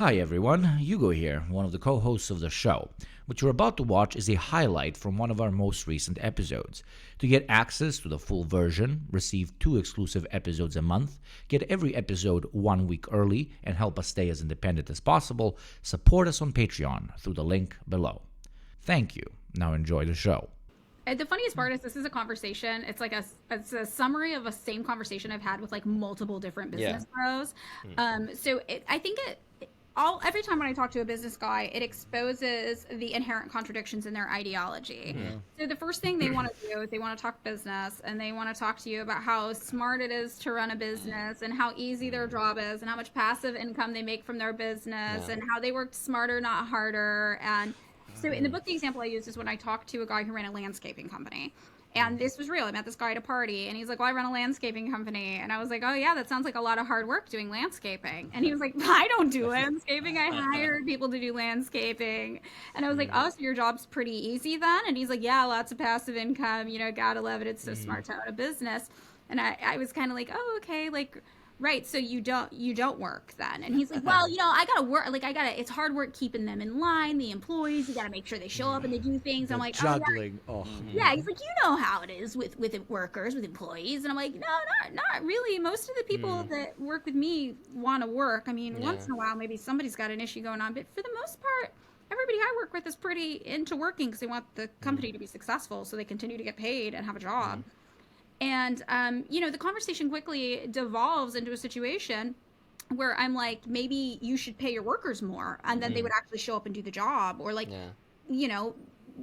Hi everyone, Hugo here, one of the co-hosts of the show. What you're about to watch is a highlight from one of our most recent episodes. To get access to the full version, receive 2 exclusive episodes a month, get every episode 1 week early, and help us stay as independent as possible, support us on Patreon through the link below. Thank you. Now enjoy the show. The funniest part is this is a conversation. It's like it's a summary of a same conversation I've had with like multiple different business pros. I think every time when I talk to a business guy, it exposes the inherent contradictions in their ideology. So the first thing they want to do is they want to talk business, and they want to talk to you about how smart it is to run a business and how easy their job is and how much passive income they make from their business and how they worked smarter, not harder. And so in the book, the example I used is when I talked to a guy who ran a landscaping company. And this was real. I met this guy at a party, and he's like, well, I run a landscaping company. And I was like, oh, yeah, that sounds like a lot of hard work doing landscaping. And he was like, I don't do landscaping. I hired people to do landscaping. And I was like, oh, so your job's pretty easy then? And he's like, yeah, lots of passive income. You know, gotta love it. It's so smart to own a business. And I was kind of like, oh, okay, like, right, so you don't work then. And he's like, well, I gotta work, like it's hard work keeping them in line, the employees, you gotta make sure they show up and they do things. And I'm like, juggling. Yeah, he's like, you know how it is with workers, with employees. And I'm like, no, not really. Most of the people that work with me want to work. I mean, once in a while maybe somebody's got an issue going on, but for the most part everybody I work with is pretty into working because they want the company to be successful so they continue to get paid and have a job. And, the conversation quickly devolves into a situation where I'm like, maybe you should pay your workers more. And then they would actually show up and do the job. Or like,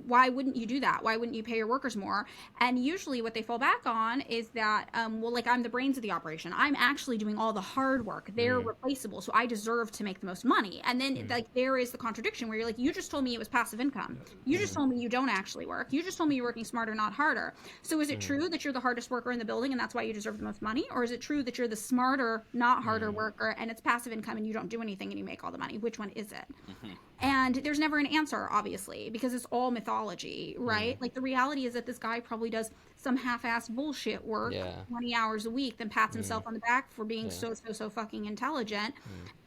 why wouldn't you do that? Why wouldn't you pay your workers more? And usually what they fall back on is that, I'm the brains of the operation. I'm actually doing all the hard work. They're replaceable. So I deserve to make the most money. And then there is the contradiction where you're like, you just told me it was passive income. You just told me you don't actually work. You just told me you're working smarter, not harder. So is it true that you're the hardest worker in the building and that's why you deserve the most money? Or is it true that you're the smarter, not harder worker and it's passive income and you don't do anything and you make all the money? Which one is it? And there's never an answer, obviously, because it's all mythology, right? Like the reality is that this guy probably does some half-assed bullshit work 20 hours a week, then pats himself on the back for being so fucking intelligent.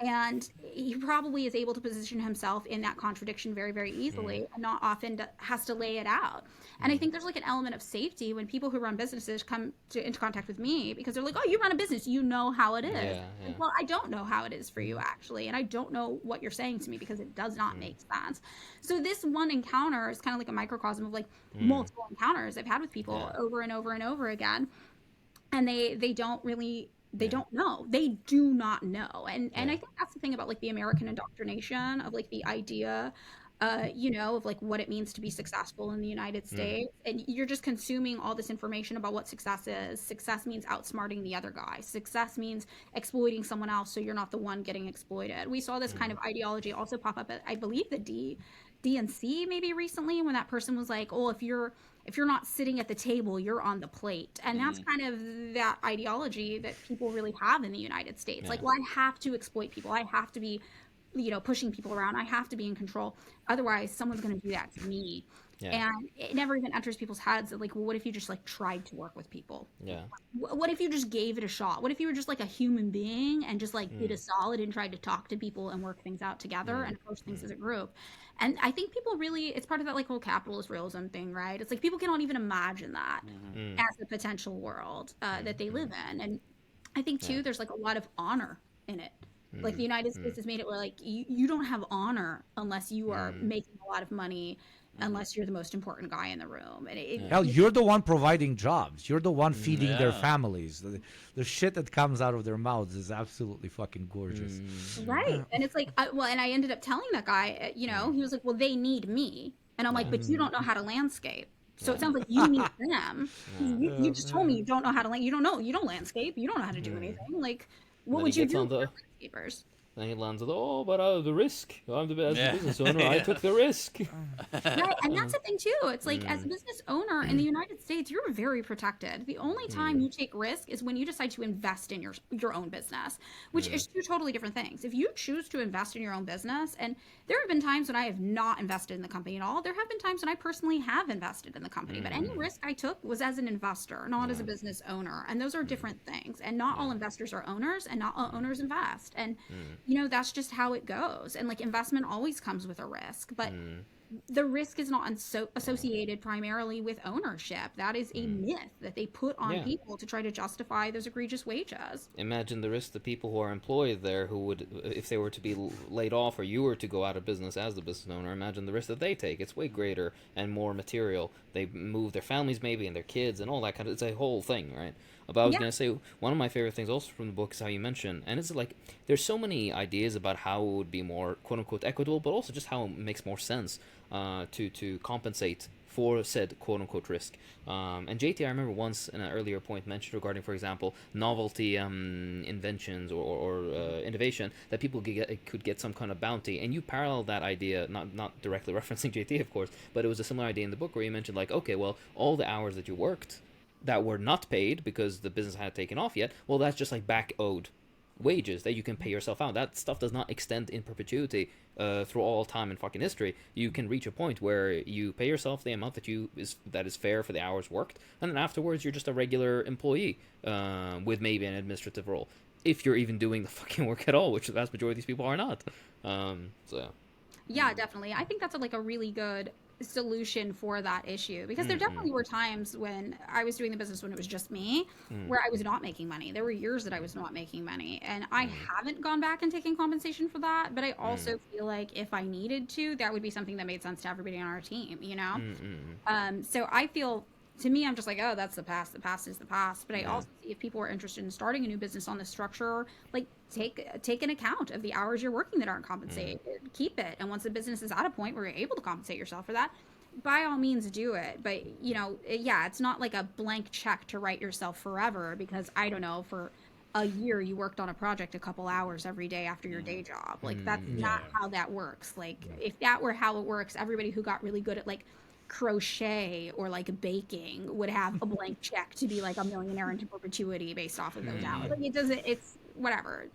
And he probably is able to position himself in that contradiction very, very easily and not often has to lay it out. And I think there's like an element of safety when people who run businesses come into contact with me because they're like, oh, you run a business, you know how it is. Like, well, I don't know how it is for you actually. And I don't know what you're saying to me because it does not make sense. So this one encounter is kind of like a microcosm of like multiple encounters I've had with people over and over and over again. And they don't really, they don't know. They do not know. And I think that's the thing about like the American indoctrination of like the idea of like what it means to be successful in the United States. And you're just consuming all this information about what success is. Success means outsmarting the other guy. Success means exploiting someone else so you're not the one getting exploited. We saw this kind of ideology also pop up at, I believe, the DNC maybe recently when that person was like, oh, if you're not sitting at the table, you're on the plate. And that's kind of that ideology that people really have in the United States. Like, well, I have to exploit people. I have to be pushing people around. I have to be in control. Otherwise, someone's going to do that to me. And it never even enters people's heads that like, well, what if you just like tried to work with people? What if you just gave it a shot? What if you were just like a human being and just like did a solid and tried to talk to people and work things out together and approach things as a group? And I think people really, it's part of that like whole capitalist realism thing, right? It's like people cannot even imagine that as the potential world that they live in. And I think too, there's like a lot of honor in it. Like the United States has made it where like you don't have honor unless you are making a lot of money, unless you're the most important guy in the room. And Hell, you're the one providing jobs. You're the one feeding their families. The shit that comes out of their mouths is absolutely fucking gorgeous. Right. And it's like, and I ended up telling that guy, he was like, well, they need me. And I'm like, but you don't know how to landscape. So it sounds like you need them. You just told me you don't know how to you don't landscape. You don't know how to do anything. Like, what would you do for landscapers? Then he lands with, but the risk. I'm the business owner. I took the risk. Right, and that's the thing too. It's like as a business owner in the United States, you're very protected. The only time you take risk is when you decide to invest in your own business, which is two totally different things. If you choose to invest in your own business, and there have been times when I have not invested in the company at all. There have been times when I personally have invested in the company, but any risk I took was as an investor, not as a business owner. And those are different things. And not all investors are owners, and not all owners invest. And that's just how it goes. And like investment always comes with a risk, but the risk is not associated primarily with ownership. That is a myth that they put on people to try to justify those egregious wages. Imagine the risk the people who are employed there, who would, if they were to be laid off or you were to go out of business as the business owner, imagine the risk that they take. It's way greater and more material. They move their families maybe and their kids and all that kind of, it's a whole thing, right? But I was going to say, one of my favorite things also from the book is how you mention, and it's like, there's so many ideas about how it would be more quote-unquote equitable, but also just how it makes more sense to compensate for said quote-unquote risk. And JT, I remember once in an earlier point mentioned regarding, for example, novelty inventions or innovation, that people could get some kind of bounty. And you parallel that idea, not directly referencing JT, of course, but it was a similar idea in the book where you mentioned, like, okay, well, all the hours that you worked that were not paid because the business hadn't taken off yet, well, that's just like back owed wages that you can pay yourself out. That stuff does not extend in perpetuity through all time in fucking history. You can reach a point where you pay yourself the amount that is fair for the hours worked, and then afterwards you're just a regular employee with maybe an administrative role, if you're even doing the fucking work at all, which the vast majority of these people are not. Yeah, definitely. I think that's a really good solution for that issue, because there definitely were times when I was doing the business when it was just me where I was not making money. There were years that I was not making money, and I haven't gone back and taken compensation for that, but I also feel like if I needed to, that would be something that made sense to everybody on our team, so I feel, to me, I'm just like, oh, that's the past is the past. But I also see, if people are interested in starting a new business on this structure, like take an account of the hours you're working that aren't compensated, keep it, and once the business is at a point where you're able to compensate yourself for that, by all means do it. But it's not like a blank check to write yourself forever, because I don't know, for a year you worked on a project a couple hours every day after your day job. Like that's not how that works. Like if that were how it works, everybody who got really good at like crochet or like baking would have a blank check to be like a millionaire into perpetuity based off of those hours. Like it's whatever.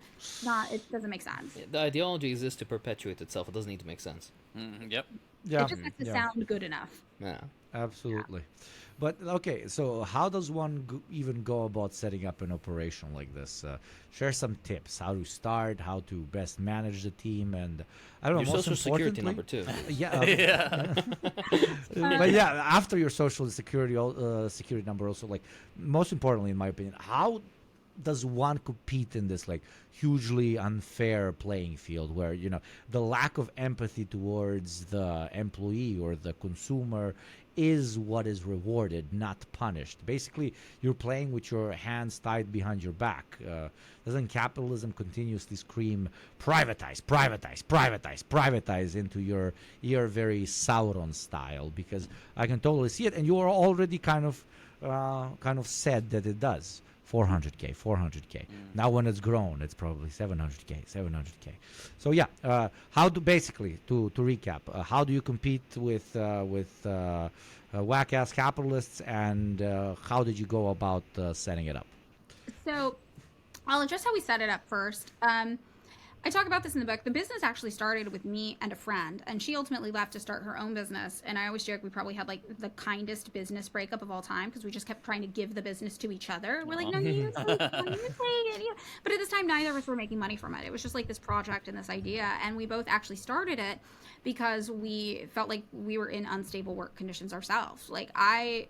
It doesn't make sense. The ideology exists to perpetuate itself. It doesn't need to make sense. Yep. Yeah. It just has to sound good enough. Yeah. Absolutely. But okay, so how does one even go about setting up an operation like this? Share some tips: how to start, how to best manage the team, and I don't know. Your Most social security importantly- number too. Yeah. But yeah, after your social security security number, also, like, most importantly, in my opinion, how does one compete in this like hugely unfair playing field where the lack of empathy towards the employee or the consumer is what is rewarded, not punished? Basically, you're playing with your hands tied behind your back. Doesn't capitalism continuously scream privatize, privatize, privatize, privatize into your ear, very Sauron style? Because I can totally see it, and you are already kind of said that it does. 400K. Now when it's grown, it's probably 700K. So yeah, how to basically to recap, how do you compete with whack-ass capitalists, and how did you go about setting it up? So I'll address how we set it up first. I talk about this in the book. The business actually started with me and a friend, and she ultimately left to start her own business. And I always joke we probably had like the kindest business breakup of all time, because we just kept trying to give the business to each other. We're like, no, you take it. But at this time, neither of us were making money from it. It was just like this project and this idea. And we both actually started it because we felt like we were in unstable work conditions ourselves. Like my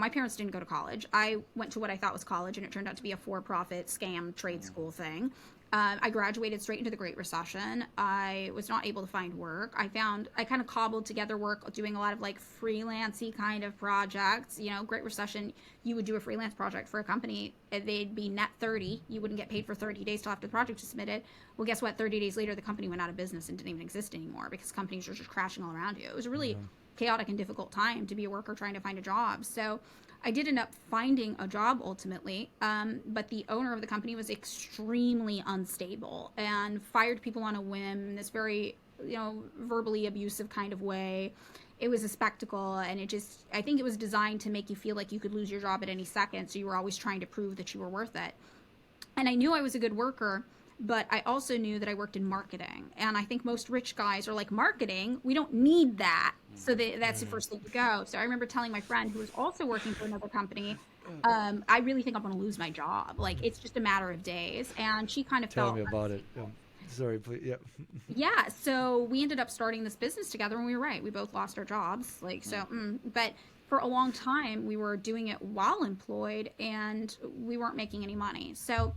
parents didn't go to college. I went to what I thought was college, and it turned out to be a for-profit scam trade school thing. I graduated straight into the Great Recession. I was not able to find work. I kind of cobbled together work doing a lot of like freelancey kind of projects. Great Recession, you would do a freelance project for a company. They'd be net 30. You wouldn't get paid for 30 days till after the project was submitted. Well, guess what? 30 days later, the company went out of business and didn't even exist anymore, because companies were just crashing all around you. It was a really chaotic and difficult time to be a worker trying to find a job. So I did end up finding a job ultimately, but the owner of the company was extremely unstable and fired people on a whim in this very, verbally abusive kind of way. It was a spectacle, and I think it was designed to make you feel like you could lose your job at any second, so you were always trying to prove that you were worth it. And I knew I was a good worker, but I also knew that I worked in marketing. And I think most rich guys are like, marketing? We don't need that. So that's the first thing to go. So I remember telling my friend, who was also working for another company, I really think I'm going to lose my job. Like, it's just a matter of days. And she kind of Tell felt me about it. Yeah. Sorry, please. Yeah. Yeah, so we ended up starting this business together, and we were right. We both lost our jobs, like so. But for a long time, we were doing it while employed, and we weren't making any money. So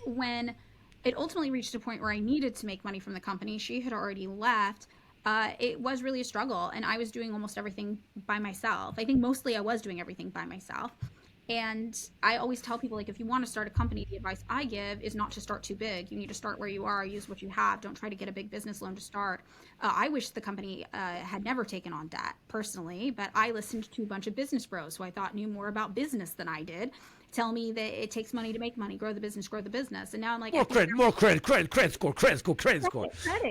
when it ultimately reached a point where I needed to make money from the company, she had already left. It was really a struggle, and I was doing almost everything by myself. I think mostly I was doing everything by myself. And I always tell people, like, if you want to start a company, the advice I give is not to start too big. You need to start where you are, use what you have. Don't try to get a big business loan to start. I wish the company had never taken on debt personally, but I listened to a bunch of business bros who I thought knew more about business than I did tell me that it takes money to make money, grow the business. And now I'm like, More credit score.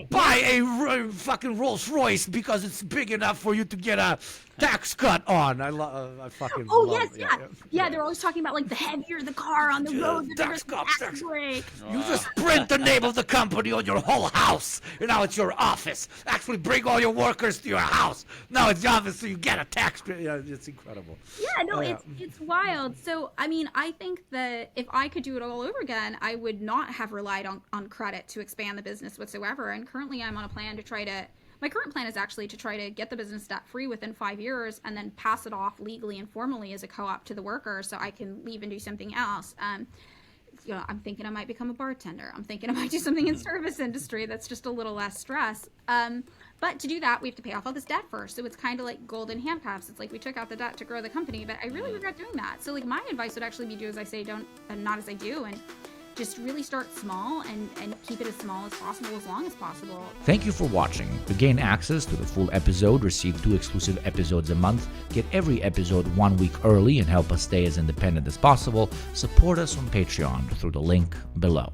Buy a fucking Rolls Royce because it's big enough for you to get a tax cut on. I fucking Oh, love yes, yeah. They're always talking about, like, the heavier the car on the road, the bigger the tax break. You just print the name of the company on your whole house, and now it's your office. Actually, bring all your workers to your house. Now it's your office, so you get a tax credit. Yeah, it's incredible. Yeah, no, it's wild. So, I mean, I think that if I could do it all over again, I would not have relied on credit to expand the business whatsoever. And currently, I'm on a plan to try to. My current plan is actually to try to get the business debt free within 5 years and then pass it off legally and formally as a co-op to the worker so I can leave and do something else. I'm thinking I might become a bartender. I'm thinking I might do something in service industry that's just a little less stress. But to do that, we have to pay off all this debt first. So it's kind of like golden handcuffs. It's like we took out the debt to grow the company, but I really regret doing that. So, like, my advice would actually be do as I say, don't, and not as I do. And just really start small and keep it as small as possible, as long as possible. Thank you for watching. To gain access to the full episode, receive 2 exclusive episodes a month, get every episode 1 week early, and help us stay as independent as possible, support us on Patreon through the link below.